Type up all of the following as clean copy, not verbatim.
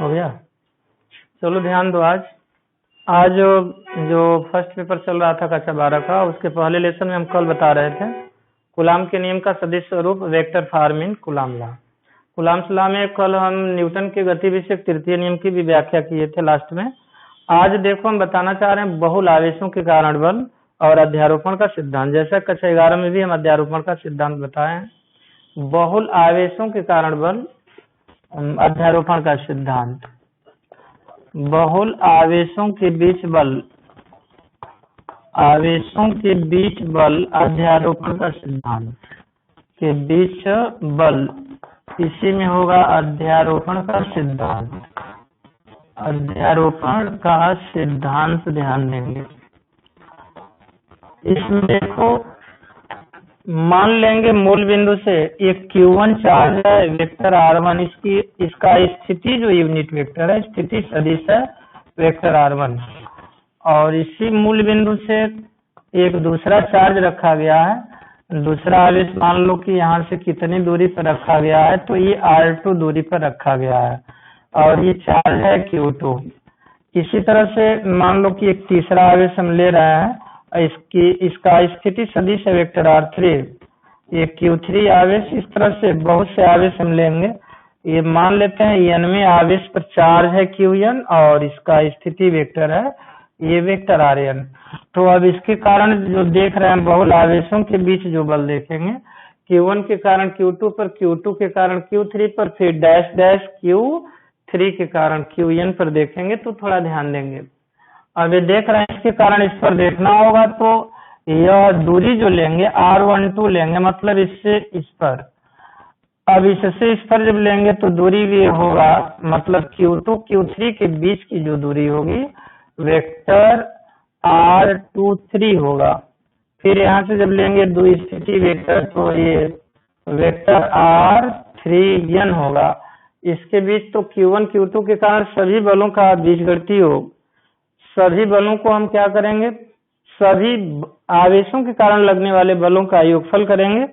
हो गया। चलो ध्यान दो। आज जो फर्स्ट पेपर चल रहा था कक्षा 12 का, उसके पहले लेसन में हम कल बता रहे थे कूलाम के नियम का सदिश स्वरूप vector form in coulomb law. Coulombs law में कल हम न्यूटन के गति विषयक तृतीय नियम की भी व्याख्या किए थे लास्ट में। आज देखो हम बताना चाह रहे हैं बहुल आवेशों के कारण बल और अध्यारोपण का सिद्धांत। जैसा कक्षा 11 में भी हम अध्यारोपण का सिद्धांत बताए हैं, बहुल आवेशों के कारण बल, अध्यारोपण का सिद्धांत, बहुल आवेशों के बीच बल, आवेशों के बीच बल, अध्यारोपण का सिद्धांत के बीच बल, इसी में होगा अध्यारोपण का सिद्धांत। अध्यारोपण का सिद्धांत ध्यान देंगे। इसमें देखो मान लेंगे मूल बिंदु से एक Q1 चार्ज है, वेक्टर R1, इसका स्थिति जो यूनिट वेक्टर है, स्थिति सदिश है वेक्टर R1, और इसी मूल बिंदु से एक दूसरा चार्ज रखा गया है। दूसरा आवेश मान लो कि यहाँ से कितनी दूरी पर रखा गया है, तो ये R2 दूरी पर रखा गया है और ये चार्ज है Q2। इसी तरह से मान लो कि एक तीसरा आवेश हम ले रहे हैं, इसका स्थिति सदिश है वेक्टर R3, ये Q3 आवेश। इस तरह से बहुत से आवेश हम लेंगे। ये मान लेते हैं n में आवेश पर चार्ज है Qn और इसका स्थिति वेक्टर है ये वेक्टर Rn। तो अब इसके कारण जो देख रहे हैं बहुल आवेशों के बीच जो बल देखेंगे, Q1 के कारण Q2 पर, Q2 के कारण Q3 पर, फिर डैश डैश Q3 के कारण Qn पर देखेंगे। तो थोड़ा ध्यान देंगे। अब ये देख रहे हैं इसके कारण इस पर देखना होगा, तो यह दूरी जो लेंगे R12 लेंगे, मतलब इससे इस पर। अब इससे इस पर जब लेंगे तो दूरी भी होगा, मतलब Q2 Q3 के बीच की जो दूरी होगी वेक्टर R23 होगा। फिर यहाँ से जब लेंगे दो स्थिति वेक्टर, तो ये वेक्टर R3n होगा। इसके बीच तो Q1 Q2 के कारण सभी बलों का बीजगणितीय योग, सभी बलों को हम क्या करेंगे, सभी आवेशों के कारण लगने वाले बलों का योगफल करेंगे।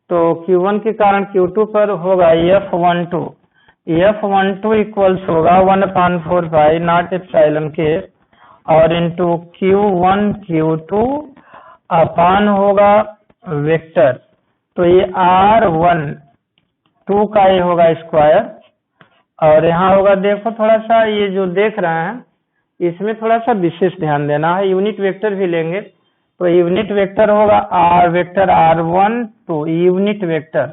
तो Q1 के कारण Q2 पर होगा F12, F12 इक्वल्स होगा 1/4 पाई नॉट एप्सिलॉन के और इंटू Q1 Q2 अपान होगा वेक्टर, तो ये R12 का ये होगा स्क्वायर, और यहाँ होगा देखो थोड़ा सा ये जो देख रहे हैं इसमें थोड़ा सा विशेष ध्यान देना है। यूनिट वेक्टर भी लेंगे तो यूनिट वेक्टर होगा वेक्टर R1 तो यूनिट वेक्टर,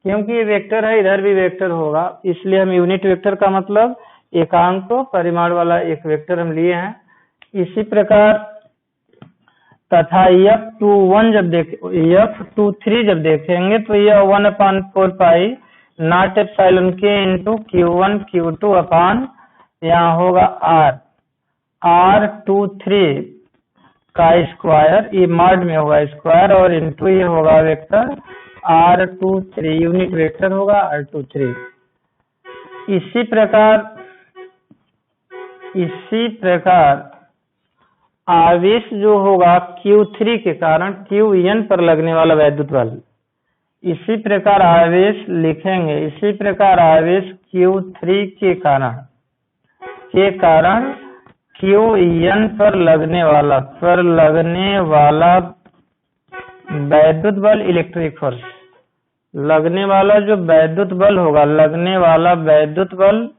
क्योंकि ये वेक्टर है इधर भी वेक्टर होगा, इसलिए हम यूनिट वेक्टर का मतलब एकांक तो परिमाण वाला एक वेक्टर हम लिए हैं। इसी प्रकार तथा F23 जब देखेंगे तो यह 1/4 पाई नॉट एप्सिलॉन के इंटू Q1 Q2 अपान यहाँ होगा R23 का स्क्वायर, ये मॉड में होगा स्क्वायर, और इंटू ये होगा वेक्टर R23, यूनिट वेक्टर होगा R23। इसी प्रकार आवेश जो होगा Q3 के कारण Qn पर लगने वाला वैद्युत बल, इसी प्रकार आवेश लिखेंगे। इसी प्रकार आवेश Q3 के कारण Qn पर लगने वाला वैद्युत बल, इलेक्ट्रिक फोर्स, लगने वाला जो वैद्युत बल होगा, लगने वाला वैद्युत बल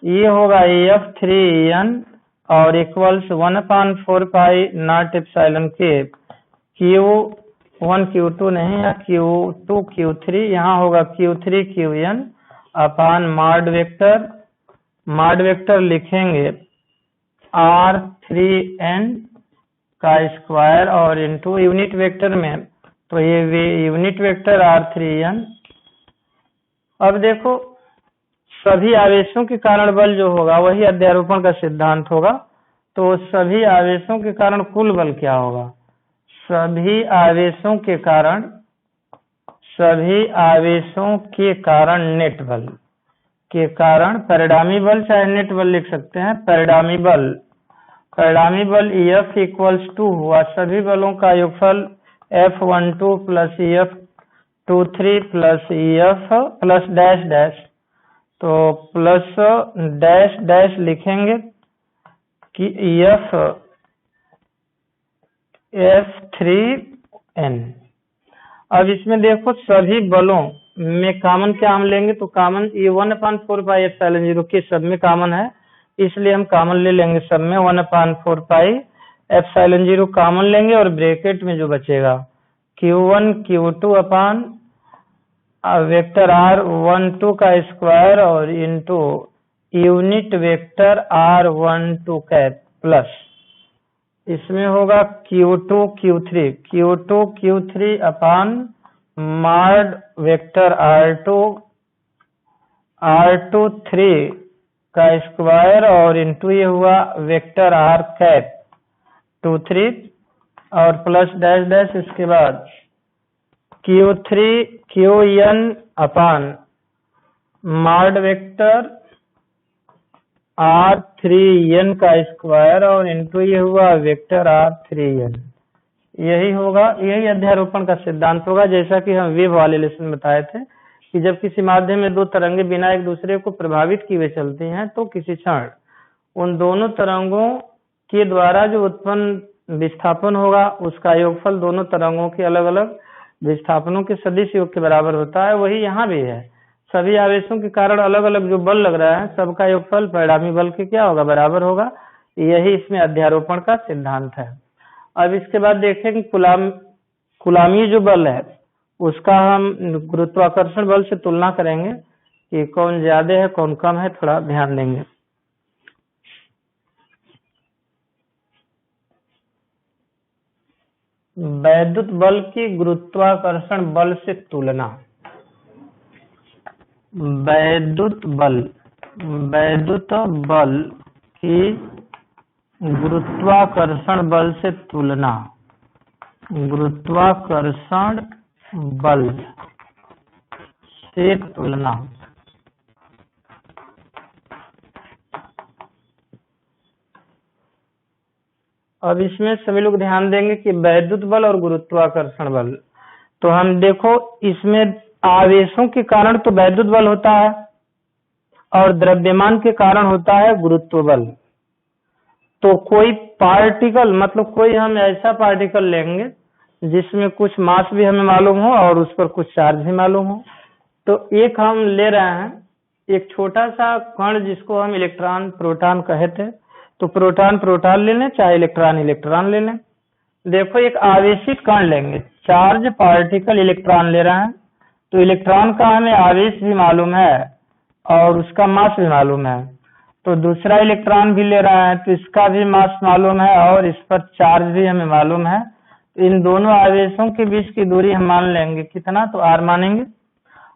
ये होगा F3n और इक्वल्स 1/4 पाई नॉट एप्सिलॉन के Q1 Q2 नहीं है Q2 Q3, यहाँ होगा Q3 Qn अपान मॉड वेक्टर लिखेंगे R3n का स्क्वायर और इंटू यूनिट वेक्टर में, तो ये यूनिट वेक्टर R3n। अब देखो सभी आवेशों के कारण बल जो होगा वही अध्यारोपण का सिद्धांत होगा। तो सभी आवेशों के कारण कुल बल क्या होगा, सभी आवेशों के कारण नेट बल के कारण परिणामी बल, चाहे नेट बल लिख सकते हैं, परिणामी बल F इक्वल्स टू हुआ सभी बलों का योगफल F12 plus F23 plus F plus dash dash, तो प्लस डैश डैश लिखेंगे कि F3N। अब इसमें देखो सभी बलों में कॉमन क्या हम लेंगे, तो कॉमन ये 1/4πε0 के सब में कॉमन है, इसलिए हम कॉमन ले लेंगे सब में 1/4πε0 कॉमन लेंगे और ब्रैकेट में जो बचेगा Q1 Q2 अपान वेक्टर R12 का स्क्वायर और into unit vector R12 cap plus इसमें होगा Q2 Q3 अपान मॉड वेक्टर R23 का स्क्वायर और इनटू ये हुआ वेक्टर R कैप 23 और प्लस डैश डैश इसके बाद Q3 QN अपान मॉड वेक्टर R3N का स्क्वायर और इनटू ये हुआ वेक्टर R3N। यही होगा, यही अध्यारोपण का सिद्धांत होगा, जैसा कि हम वेव वाले लेसन में बताए थे कि जब किसी माध्यम में दो तरंगे बिना एक दूसरे को प्रभावित किए चलती हैं तो किसी क्षण उन दोनों तरंगों के द्वारा जो उत्पन्न विस्थापन होगा उसका योगफल दोनों तरंगों के अलग अलग विस्थापनों के सदिश योग के बराबर होता है। वही यहाँ भी है, सभी आवेशों के कारण अलग अलग जो बल लग रहा है सबका योगफल परिणामी बल के क्या होगा, बराबर होगा। यही इसमें अध्यारोपण का सिद्धांत है। अब इसके बाद देखें कि कुलामी जो बल है उसका हम गुरुत्वाकर्षण बल से तुलना करेंगे कि कौन ज्यादा है कौन कम है, थोड़ा ध्यान देंगे। वैद्युत बल की गुरुत्वाकर्षण बल से तुलना। वैद्युत बल की गुरुत्वाकर्षण बल से तुलना। गुरुत्वाकर्षण बल से तुलना। अब इसमें सभी लोग ध्यान देंगे कि वैद्युत बल और गुरुत्वाकर्षण बल, तो हम देखो इसमें आवेशों के कारण तो वैद्युत बल होता है और द्रव्यमान के कारण होता है गुरुत्व बल। तो कोई पार्टिकल मतलब कोई हम ऐसा पार्टिकल लेंगे जिसमें कुछ मास भी हमें मालूम हो और उस पर कुछ चार्ज भी मालूम हो। तो एक हम ले रहे हैं एक छोटा सा कण जिसको हम इलेक्ट्रॉन प्रोटॉन कहते हैं, तो प्रोटॉन प्रोटॉन ले लें चाहे इलेक्ट्रॉन इलेक्ट्रॉन ले लें। देखो एक आवेशित कण लेंगे, चार्ज पार्टिकल इलेक्ट्रॉन ले रहे हैं, तो इलेक्ट्रॉन का हमें आवेश भी मालूम है और उसका मास भी मालूम है। तो दूसरा इलेक्ट्रॉन भी ले रहा है तो इसका भी मास मालूम है और इस पर चार्ज भी हमें मालूम है। तो इन दोनों आवेशों के बीच की दूरी हम मान लेंगे कितना, तो r मानेंगे।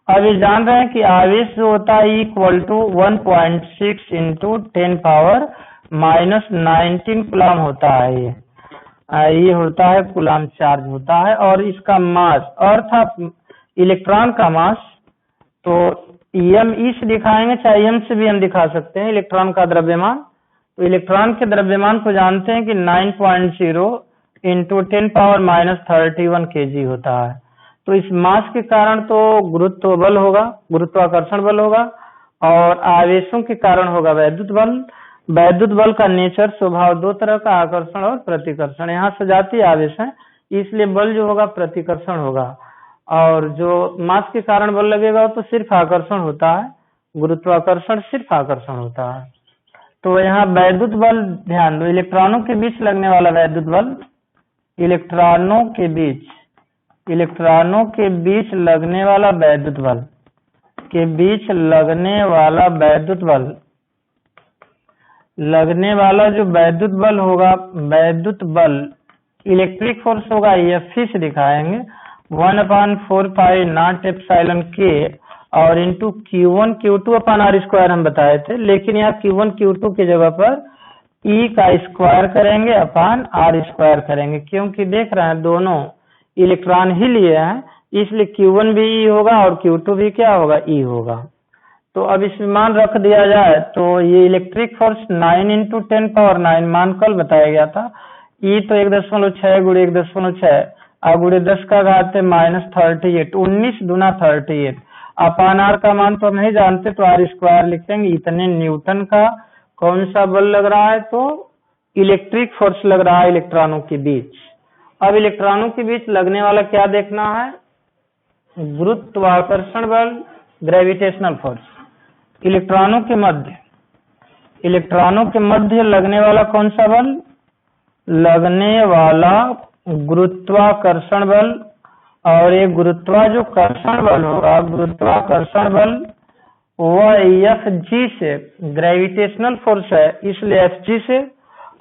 अब ये जान रहे हैं कि आवेश जो होता है इक्वल टू 1.6 इंटू 10⁻⁻19 कूलम होता है। ये होता है कूलम चार्ज होता है और इसका मास अर्थात इलेक्ट्रॉन का मास तो एम ई से दिखाएंगे चाहे एम से भी हम दिखा सकते हैं इलेक्ट्रॉन का द्रव्यमान। तो इलेक्ट्रॉन के द्रव्यमान को जानते हैं कि 9.0 इंटू 10⁻31 kg होता है। तो इस मास के कारण तो गुरुत्व बल होगा, गुरुत्वाकर्षण बल होगा और आवेशों के कारण होगा वैद्युत बल। वैद्युत बल का नेचर स्वभाव दो तरह का, आकर्षण और प्रतिकर्षण। यहाँ सजातीय आवेश है इसलिए बल जो होगा प्रतिकर्षण होगा और जो मास के कारण बल लगेगा तो सिर्फ आकर्षण होता है, गुरुत्वाकर्षण सिर्फ आकर्षण होता है। तो यहाँ वैद्युत बल ध्यान दो, इलेक्ट्रॉनों के बीच लगने वाला वैद्युत बल, इलेक्ट्रॉनों के बीच लगने वाला वैद्युत बल लगने वाला जो वैद्युत बल होगा, वैद्युत बल इलेक्ट्रिक फोर्स होगा F से दिखाएंगे 1/4π0 और इंटू Q1 Q2 अपान R स्क्वायर हम बताए थे, लेकिन यहाँ Q1 Q2 की जगह पर E का स्क्वायर करेंगे अपान R स्क्वायर करेंगे, क्योंकि देख रहे हैं दोनों इलेक्ट्रॉन ही लिए हैं इसलिए Q1 भी E होगा और Q2 भी क्या होगा, E होगा। तो अब इसमें मान रख दिया जाए तो ये इलेक्ट्रिक फोर्स 9 इंटू 10⁻9 मान कल बताया गया था। E तो 1.6 गुणे 1.6 गुणे 10 का घात है -38, 19 दूना 38 अपान आर का मान तो हम नहीं जानते, तो आर स्क्वायर लिख देंगे। इतने न्यूटन का कौन सा बल लग रहा है, तो इलेक्ट्रिक फोर्स लग रहा है इलेक्ट्रॉनों के बीच। अब इलेक्ट्रॉनों के बीच लगने वाला क्या देखना है, गुरुत्वाकर्षण बल, ग्रेविटेशनल फोर्स। इलेक्ट्रॉनों के मध्य लगने वाला कौन सा बल, लगने वाला गुरुत्वाकर्षण बल। और ये गुरुत्वाकर्षण बल होगा, गुरुत्वाकर्षण बल वह एफ जी से, ग्रेविटेशनल फोर्स है इसलिए एफ जी से,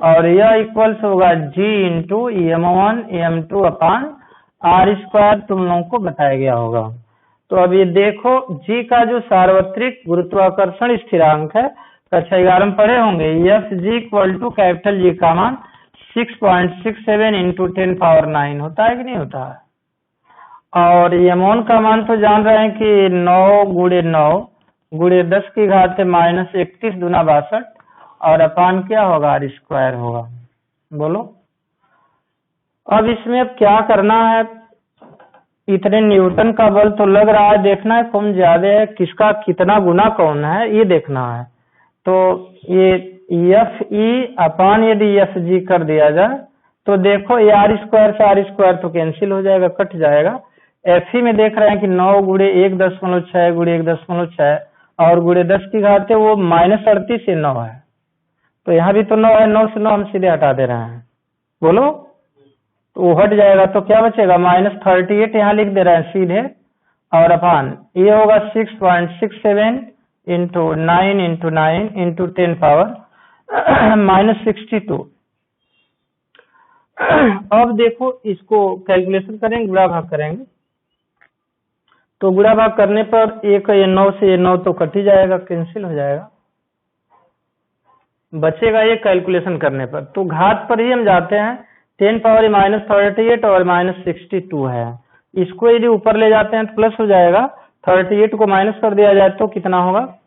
और यह इक्वल्स होगा G into m1 m2 upon r square, तुम लोगों को बताया गया होगा। तो अब ये देखो जी का जो सार्वत्रिक गुरुत्वाकर्षण स्थिरांक है, कक्षा 11 में पढ़े होंगे, F G equal to capital G का मान 6.67 इंटू 10⁹ होता है कि नहीं होता है। और m1 का मान तो जान रहे हैं कि 9 गुणे 9 गुणे 10 की घात -31 दूना 62, और अपान क्या होगा, आर स्क्वायर होगा। बोलो अब इसमें अब क्या करना है, इतने न्यूटन का बल तो लग रहा है, देखना है कौन ज्यादा है, किसका कितना गुना कौन है, ये देखना है। तो ये एफ ई अपान यदि एफ जी कर दिया जाए तो देखो ये आर स्क्वायर तो कैंसिल हो जाएगा, कट जाएगा। एफ ई में देख रहे हैं कि 9 गुणे 1.6 गुणे 1.6 और गुणे 10 की घात है वो -38 से 9 है, तो यहाँ भी तो 9 है, 9 से 9 हम सीधे हटा दे रहे हैं। बोलो तो वो हट जाएगा, तो क्या बचेगा, -38 यहाँ लिख दे रहे हैं सीधे, और अपान ये होगा 6.67 इंटू 9 इंटू 9 इंटू 10⁻62। अब देखो इसको कैलकुलेशन करेंगे, गुणा भाग करेंगे, तो गुणा भाग करने पर एक ये 9 से ये 9 तो कट ही जाएगा, कैंसिल हो जाएगा, बचेगा ये कैलकुलेशन करने पर। तो घात पर ही हम जाते हैं, 10⁻38 और -62 है, इसको यदि ऊपर ले जाते हैं तो प्लस हो जाएगा, 38 को माइनस कर दिया जाए तो कितना होगा,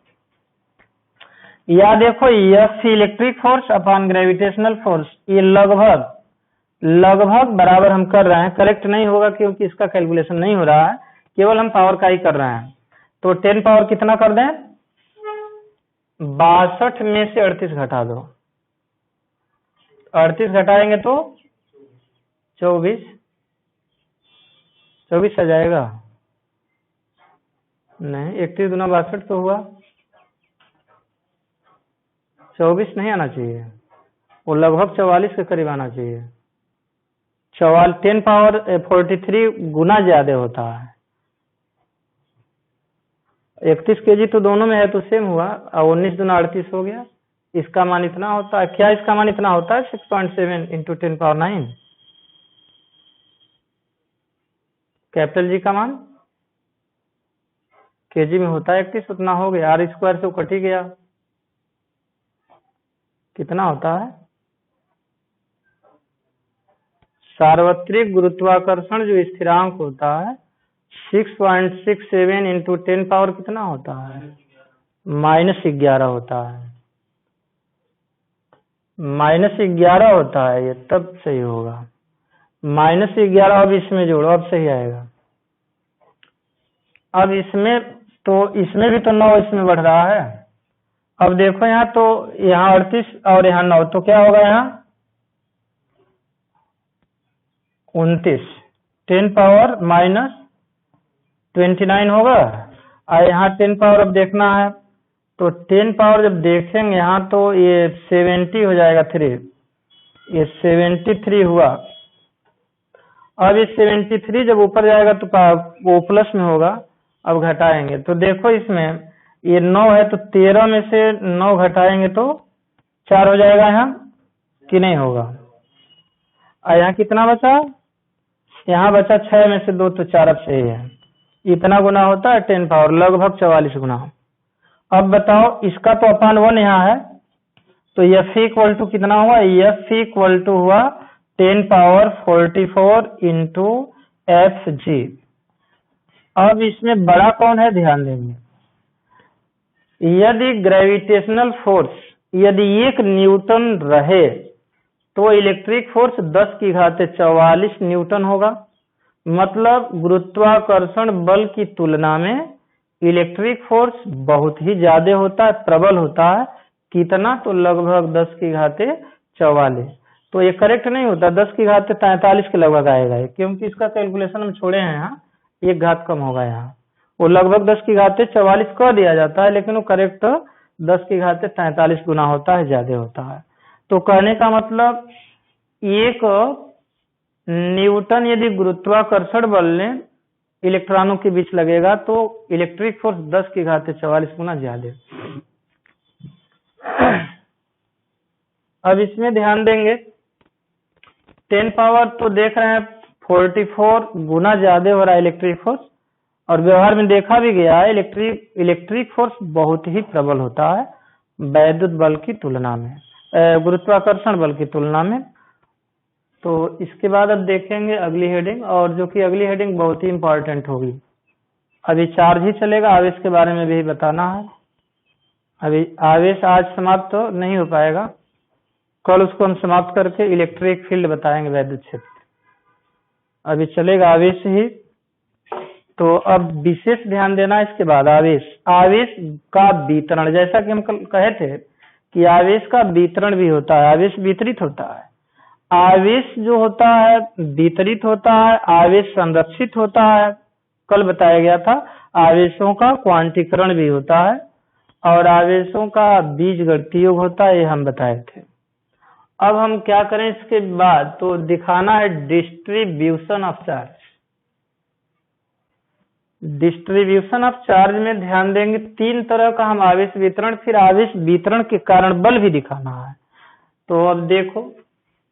या देखो एफ इलेक्ट्रिक फोर्स अपान ग्रेविटेशनल फोर्स, ये लगभग बराबर हम कर रहे हैं, करेक्ट नहीं होगा क्योंकि इसका कैलकुलेशन नहीं हो रहा है, केवल हम पावर का ही कर रहे हैं। तो 10 पावर कितना कर दें, 62 में से 38 घटा दो, 38 घटाएंगे तो 24 आ जाएगा, नहीं 31 दूना 62 तो हुआ, 24 नहीं आना चाहिए, वो लगभग 44 के करीब आना चाहिए। 10 पावर 43 गुना ज्यादा होता है, 31 kg तो दोनों में है तो सेम हुआ, और 19 दूना 38 हो गया, इसका मान इतना होता है। क्या इसका मान इतना होता है, 6.7 इंटू 10⁹। कैपिटल जी का मान केजी में होता है 31, उतना हो गया, आर स्क्वायर से कट ही गया, कितना होता है, सार्वत्रिक गुरुत्वाकर्षण जो स्थिरांक होता है 6.67 इंटू 10 पावर कितना होता है, -11 होता है, -11 होता है ये, तब सही होगा, -11। अब इसमें जोड़ो, अब सही आएगा। अब इसमें तो इसमें भी तो 9 इसमें बढ़ रहा है, अब देखो यहाँ तो यहाँ 38 और यहाँ 9, तो क्या होगा यहाँ 29, 10 पावर -29 होगा, और यहाँ 10 पावर अब देखना है, तो 10 पावर जब देखेंगे यहाँ तो ये 70 हो जाएगा 3, ये 73 हुआ। अब ये 73 जब ऊपर जाएगा तो वो प्लस में होगा, अब घटाएंगे तो देखो इसमें ये 9 है तो 13 में से 9 घटाएंगे तो 4 हो जाएगा यहाँ कि नहीं होगा, और यहाँ कितना बचा, यहाँ बचा 6 में से 2 तो 4, अब सही है। इतना गुना होता है 10 पावर, लगभग 44 गुना। अब बताओ इसका तो अपान 1 यहाँ है, तो एफ इक्वल टू कितना हुआ, एफ इक्वल टू हुआ 10 पावर 44 इंटू एफ जी। अब इसमें बड़ा कौन है, ध्यान देंगे, यदि ग्रेविटेशनल फोर्स यदि 1 न्यूटन रहे तो इलेक्ट्रिक फोर्स 10 की घात 44 न्यूटन होगा, मतलब गुरुत्वाकर्षण बल की तुलना में इलेक्ट्रिक फोर्स बहुत ही ज्यादा होता है, प्रबल होता है। कितना? तो लगभग 10 की घाते 44। तो ये करेक्ट नहीं होता, 10 की घाते 43 के लगभग आएगा ये, क्योंकि इसका कैलकुलेशन हम छोड़े हैं यहाँ, एक घात कम होगा यहाँ। वो लगभग 10 की घाते 44 कर दिया जाता है, लेकिन वो करेक्ट 10 की घाते 43 गुना होता है, ज्यादा होता है। तो कहने का मतलब एक न्यूटन यदि गुरुत्वाकर्षण बल ने इलेक्ट्रॉनों के बीच लगेगा तो इलेक्ट्रिक फोर्स 10 की घाते 44 गुना ज्यादा। अब इसमें ध्यान देंगे 10 पावर तो देख रहे हैं 44 गुना ज्यादा हो रहा है इलेक्ट्रिक फोर्स, और व्यवहार में देखा भी गया है इलेक्ट्रिक फोर्स बहुत ही प्रबल होता है वैद्युत बल की तुलना में, गुरुत्वाकर्षण बल की तुलना में। तो इसके बाद अब देखेंगे अगली हेडिंग, और जो कि अगली हेडिंग बहुत ही इंपॉर्टेंट होगी। अभी चार्ज ही चलेगा, आवेश के बारे में भी बताना है। अभी आवेश आज समाप्त तो नहीं हो पाएगा, कल उसको हम समाप्त करके इलेक्ट्रिक फील्ड बताएंगे, वैद्युत क्षेत्र। अभी चलेगा आवेश ही। तो अब विशेष ध्यान देना इसके बाद आवेश का वितरण, जैसा कि हम कल कहे थे कि आवेश का वितरण भी होता है, आवेश वितरित होता है। आवेश जो होता है वितरित होता है, आवेश संरक्षित होता है, कल बताया गया था। आवेशों का क्वांटीकरण भी होता है और आवेशों का बीजगणितीय योग होता है, ये हम बताए थे। अब हम क्या करें इसके बाद, तो दिखाना है distribution of charge. Distribution of charge में ध्यान देंगे 3 तरह का हम आवेश वितरण, फिर आवेश वितरण के कारण बल भी दिखाना है। तो अब देखो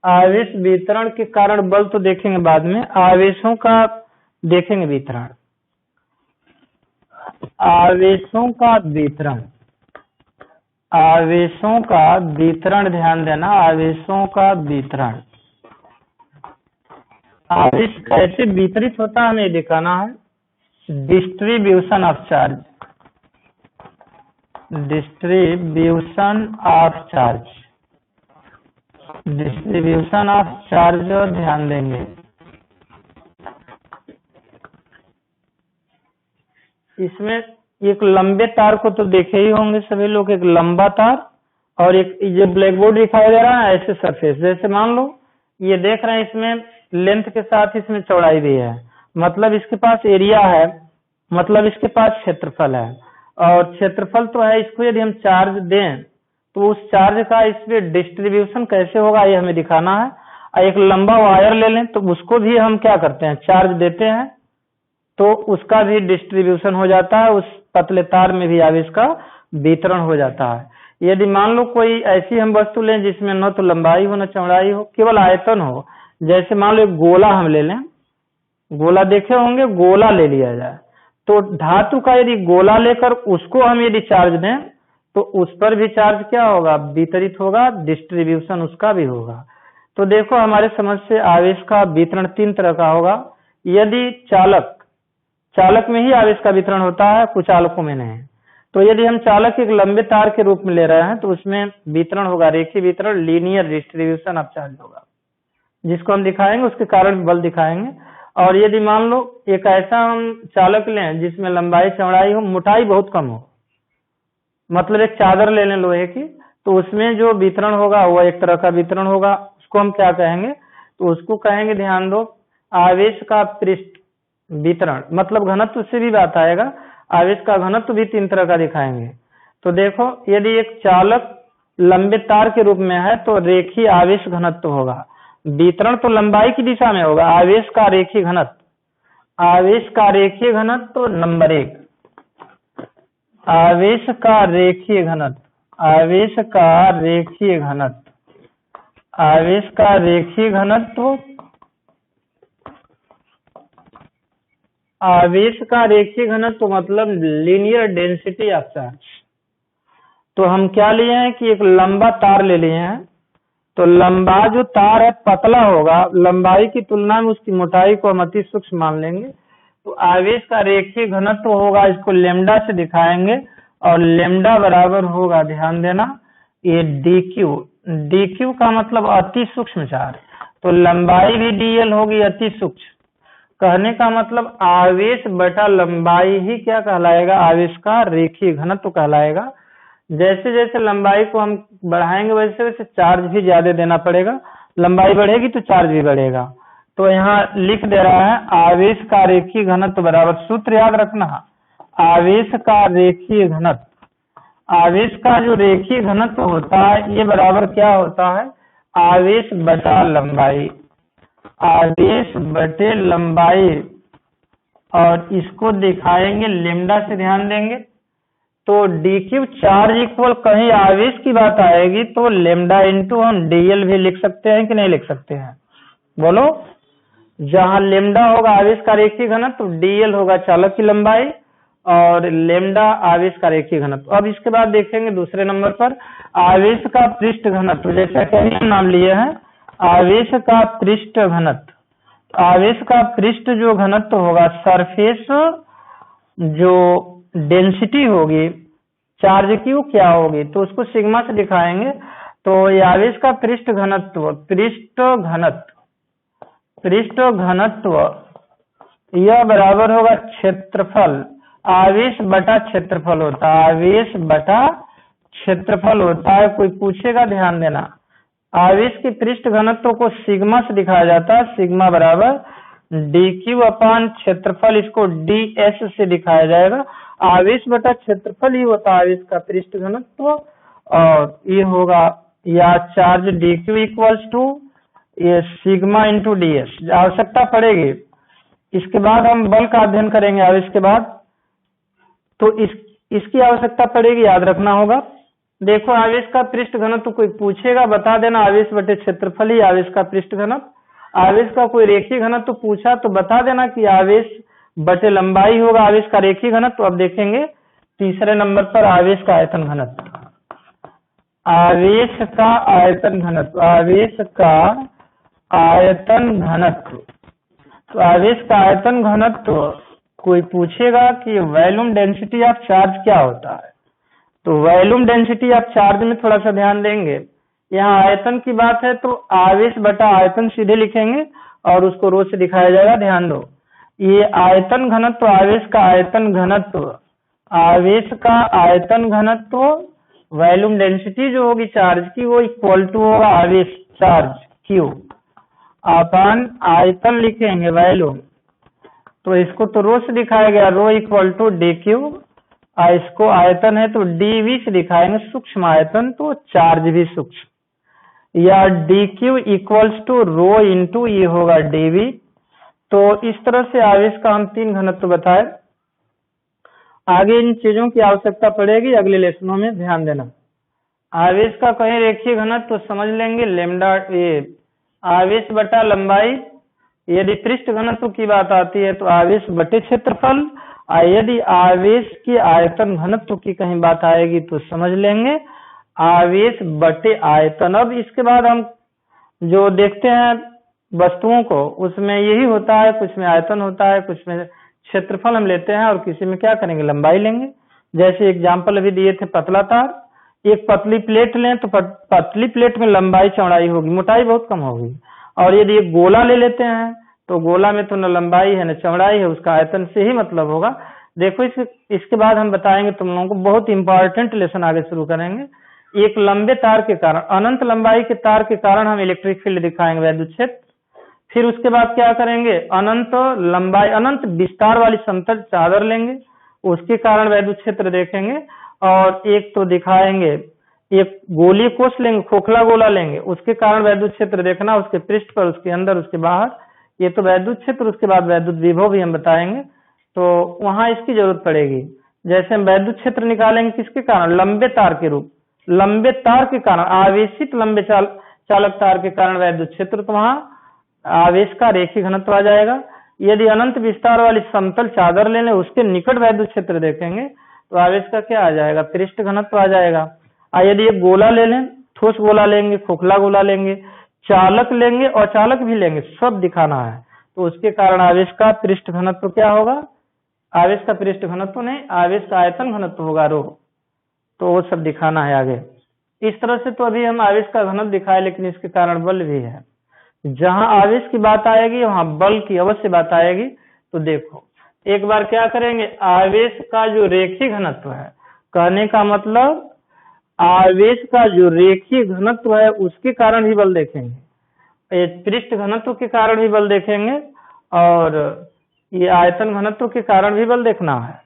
आवेश वितरण के कारण बल तो देखेंगे बाद में, आवेशों का देखेंगे वितरण। आवेशों का वितरण, आवेशों का वितरण ध्यान देना, आवेशों का वितरण। आवेश कैसे वितरित होता है हमें दिखाना है। Distribution of charge, distribution of charge, distribution of charge ध्यान देंगे। इसमें एक लंबे तार को तो देखे ही होंगे सभी लोग, एक लंबा तार और एक जो ब्लैक बोर्ड दिखाई दे रहा है ऐसे सरफेस, जैसे मान लो ये देख रहे हैं, इसमें लेंथ के साथ इसमें चौड़ाई भी है, मतलब इसके पास एरिया है, मतलब इसके पास क्षेत्रफल है, और क्षेत्रफल तो है। इसको यदि हम चार्ज दें तो उस चार्ज का इस पे डिस्ट्रीब्यूशन कैसे होगा ये हमें दिखाना है। एक लंबा वायर ले लें तो उसको भी हम क्या करते हैं, चार्ज देते हैं, तो उसका भी डिस्ट्रीब्यूशन हो जाता है, उस पतले तार में भी आवेश का वितरण हो जाता है। यदि मान लो कोई ऐसी हम वस्तु लें जिसमें न तो लंबाई हो न चौड़ाई हो, केवल आयतन हो, जैसे मान लो एक गोला हम ले लें, गोला देखे होंगे, गोला ले लिया जाए, तो धातु का यदि गोला लेकर उसको हम यदि चार्ज दें तो उस पर भी चार्ज क्या होगा, वितरित होगा, डिस्ट्रीब्यूशन उसका भी होगा। तो देखो हमारे समझ से आवेश का वितरण 3 तरह का होगा। यदि चालक में ही आवेश का वितरण होता है, कुचालकों में नहीं। तो यदि हम चालक एक लंबे तार के रूप में ले रहे हैं तो उसमें वितरण होगा रेखीय वितरण, लीनियर डिस्ट्रीब्यूशन ऑफ चार्ज होगा, जिसको हम दिखाएंगे, उसके कारण बल दिखाएंगे। और यदि मान लो एक ऐसा हम चालक लें जिसमें लंबाई चौड़ाई हो, मोटाई बहुत कम हो, मतलब एक चादर ले लें लोहे की, तो उसमें जो वितरण होगा वह एक तरह का वितरण होगा, उसको हम क्या कहेंगे, तो उसको कहेंगे, ध्यान दो, आवेश का पृष्ठ वितरण, मतलब घनत्व से भी बात आएगा, आवेश का घनत्व भी 3 तरह का दिखाएंगे। तो देखो यदि एक चालक लंबे तार के रूप में है तो रेखीय आवेश घनत्व होगा, वितरण तो लंबाई की दिशा में होगा। आवेश का रेखीय घनत्व, आवेश का रेखीय घनत्व नंबर 1, आवेश का रेखीय घनत्व, आवेश का रेखीय घनत्व, आवेश का रेखीय घनत्व, आवेश का रेखीय घनत्व मतलब लीनियर डेंसिटी ऑफ चार्ज। तो हम क्या लिए हैं कि एक लंबा तार ले लिए हैं, तो लंबा जो तार है पतला होगा, लंबाई की तुलना में उसकी मोटाई को हम अति सूक्ष्म मान लेंगे, तो आवेश का रेखीय घनत्व होगा, इसको लेमडा से दिखाएंगे, और लेमडा बराबर होगा, ध्यान देना, ये dq, dq का मतलब अति सूक्ष्म चार्ज, तो लंबाई भी dl होगी अति सूक्ष्म, कहने का मतलब आवेश बटा लंबाई ही क्या कहलाएगा, आवेश का रेखीय घनत्व कहलाएगा। जैसे जैसे लंबाई को हम बढ़ाएंगे वैसे वैसे चार्ज भी ज्यादा देना पड़ेगा, लंबाई बढ़ेगी तो चार्ज भी बढ़ेगा। तो यहाँ लिख दे रहा है आवेश का रेखीय घनत्व बराबर, सूत्र याद रखना, आवेश का रेखीय घनत्व, आवेश का जो रेखीय घनत्व होता है ये बराबर क्या होता है, आवेश बटा लंबाई, आवेश बटे लंबाई। और इसको दिखाएंगे लेमडा से, ध्यान देंगे तो डी क्यू चार्ज इक्वल, कहीं आवेश की बात आएगी तो लेमडा इंटू हम डीएल भी लिख सकते हैं कि नहीं लिख सकते हैं, बोलो। जहां लेमडा होगा आवेश का रेखीय घनत्व, तो डीएल होगा चालक की लंबाई और लेमडा आवेश का रेखीय घनत्व। अब इसके बाद देखेंगे दूसरे नंबर पर आवेश का पृष्ठ घनत्व, जैसे क्या नाम लिए हैं, आवेश का पृष्ठ घनत्व। आवेश का पृष्ठ जो घनत्व होगा, सरफेस जो डेंसिटी होगी चार्ज की वो क्या होगी, तो उसको सिग्मा से दिखाएंगे। तो ये आवेश का पृष्ठ घनत्व, पृष्ठ घनत्व यह बराबर होगा क्षेत्रफल, आवेश बटा क्षेत्रफल होता है, आवेश बटा क्षेत्रफल होता है। कोई पूछेगा ध्यान देना, आवेश के पृष्ठ घनत्व को सिग्मा से दिखाया जाता है, सिग्मा बराबर डी क्यू अपान क्षेत्रफल, इसको डी एस से दिखाया जाएगा। आवेश बटा क्षेत्रफल ही होता है आवेश का पृष्ठ घनत्व, और ये होगा या charge D Q equals to ये सिग्मा इंटू डी एस, आवश्यकता पड़ेगी। इसके बाद हम बल का अध्ययन करेंगे आवेश के बाद, तो इसकी आवश्यकता पड़ेगी, याद रखना होगा। देखो आवेश का पृष्ठ घनत्व कोई पूछेगा बता देना, आवेश बटे क्षेत्रफल ही आवेश का पृष्ठ घनत्व। आवेश का कोई रेखीय घनत्व पूछा तो बता देना कि आवेश बटे लंबाई होगा आवेश का रेखीय घनत्व। अब देखेंगे तीसरे नंबर पर आवेश का आयतन घनत्व, आवेश का आयतन घनत्व, आवेश का आयतन घनत्व। तो आवेश का आयतन घनत्व कोई पूछेगा कि वॉल्यूम डेंसिटी ऑफ चार्ज क्या होता है, तो वॉल्यूम डेंसिटी ऑफ चार्ज में थोड़ा सा ध्यान देंगे। यहाँ आयतन की बात है तो आवेश बटा आयतन सीधे लिखेंगे और उसको रो से दिखाया जाएगा, ध्यान दो। ये आयतन घनत्व, आवेश का आयतन घनत्व, आवेश का आयतन घनत्व, वॉल्यूम डेंसिटी जो होगी चार्ज की वो इक्वल टू होगा आवेश चार्ज क्यू अपान आयतन लिखेंगे वॉल्यूम, तो इसको तो रो से दिखाया गया, rho equal to D Q, इसको आयतन है तो डीवी से दिखाएंगे सूक्ष्म आयतन, तो चार्ज भी सूक्ष्म, या D Q equals to rho into ये होगा डीवी। तो इस तरह से आवेश का हम 3 घनत्व बताए। आगे इन चीजों की आवश्यकता पड़ेगी अगले लेसनों में, ध्यान देना। आवेश का कहीं रेखीय घनत्व तो समझ लेंगे लेमडा, ये आवेश बटा लंबाई। यदि पृष्ठ घनत्व की बात आती है तो आवेश बटे क्षेत्रफल, यदि आवेश की आयतन घनत्व की कहीं बात आएगी तो समझ लेंगे आवेश बटे आयतन। अब इसके बाद हम जो देखते हैं वस्तुओं को, उसमें यही होता है, कुछ में आयतन होता है, कुछ में क्षेत्रफल हम लेते हैं और किसी में क्या करेंगे, लंबाई लेंगे। जैसे एग्जाम्पल अभी दिए थे पतला तार, एक पतली प्लेट लें तो पतली प्लेट में लंबाई चौड़ाई होगी, मोटाई बहुत कम होगी। और यदि एक गोला ले लेते हैं तो गोला में तो न लंबाई है न चौड़ाई है, उसका आयतन से ही मतलब होगा। देखो इसके बाद हम बताएंगे तुम लोगों को, बहुत इंपॉर्टेंट लेसन आगे शुरू करेंगे। एक लंबे तार के कारण, अनंत लंबाई के तार के कारण हम इलेक्ट्रिक फील्ड दिखाएंगे, वैद्युत क्षेत्र। फिर उसके बाद क्या करेंगे, अनंत लंबाई, अनंत विस्तार वाली समतल चादर लेंगे, उसके कारण वैद्युत क्षेत्र देखेंगे। और एक तो दिखाएंगे, एक गोली कोष लेंगे, खोखला गोला लेंगे, उसके कारण वैद्युत क्षेत्र देखना, उसके पृष्ठ पर, उसके अंदर, उसके बाहर, ये तो वैद्युत क्षेत्र। उसके बाद वैद्युत विभव भी हम बताएंगे, तो वहां इसकी जरूरत पड़ेगी। जैसे हम वैद्युत क्षेत्र निकालेंगे किसके कारण, लंबे तार के रूप, लंबे तार के कारण, आवेशित लंबे चालक तार के कारण वैद्युत क्षेत्र, तो वहां आवेश का रेखीय घनत्व आ जाएगा। यदि अनंत विस्तार वाली समतल चादर ले लें, उसके निकट वैद्युत क्षेत्र देखेंगे तो आवेश का क्या आ जाएगा, पृष्ठ घनत्व आ जाएगा। यदि एक गोला ले लें, ठोस गोला लेंगे, खोखला गोला लेंगे, चालक लेंगे और चालक भी लेंगे, सब दिखाना है, तो उसके कारण आवेश का पृष्ठ घनत्व क्या होगा, आवेश का पृष्ठ घनत्व नहीं, आवेश का आयतन घनत्व होगा रो, तो वो सब दिखाना है आगे। इस तरह से तो अभी हम आवेश का घनत्व दिखाए, लेकिन इसके कारण बल भी है। जहां आवेश की बात आएगी वहां बल की अवश्य बात आएगी। तो देखो एक बार क्या करेंगे, आवेश का जो रेखीय घनत्व है, कहने का मतलब आवेश का जो रेखीय घनत्व है उसके कारण भी बल देखेंगे, पृष्ठ घनत्व के कारण भी बल देखेंगे, और ये आयतन घनत्व के कारण भी बल देखना है।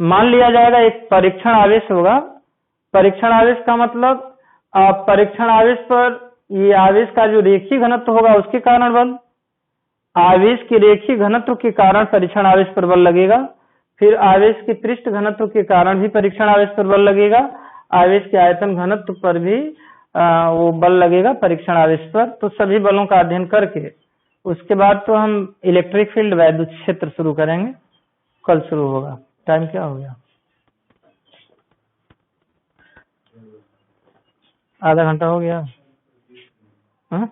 मान लिया जाएगा एक परीक्षण आवेश होगा। परीक्षण आवेश का मतलब परीक्षण आवेश पर ये आवेश का जो रेखीय घनत्व होगा उसके कारण बल, आवेश के रेखीय घनत्व के कारण परीक्षण आवेश पर बल लगेगा, फिर आवेश के पृष्ठ घनत्व के कारण भी परीक्षण आवेश पर बल लगेगा, आवेश के आयतन घनत्व पर भी वो बल लगेगा परीक्षण आवेश पर। तो सभी बलों का अध्ययन करके उसके बाद तो हम इलेक्ट्रिक फील्ड वैद्युत क्षेत्र शुरू करेंगे, कल शुरू होगा। टाइम क्या हो गया? आधा घंटा हो गया। हाँ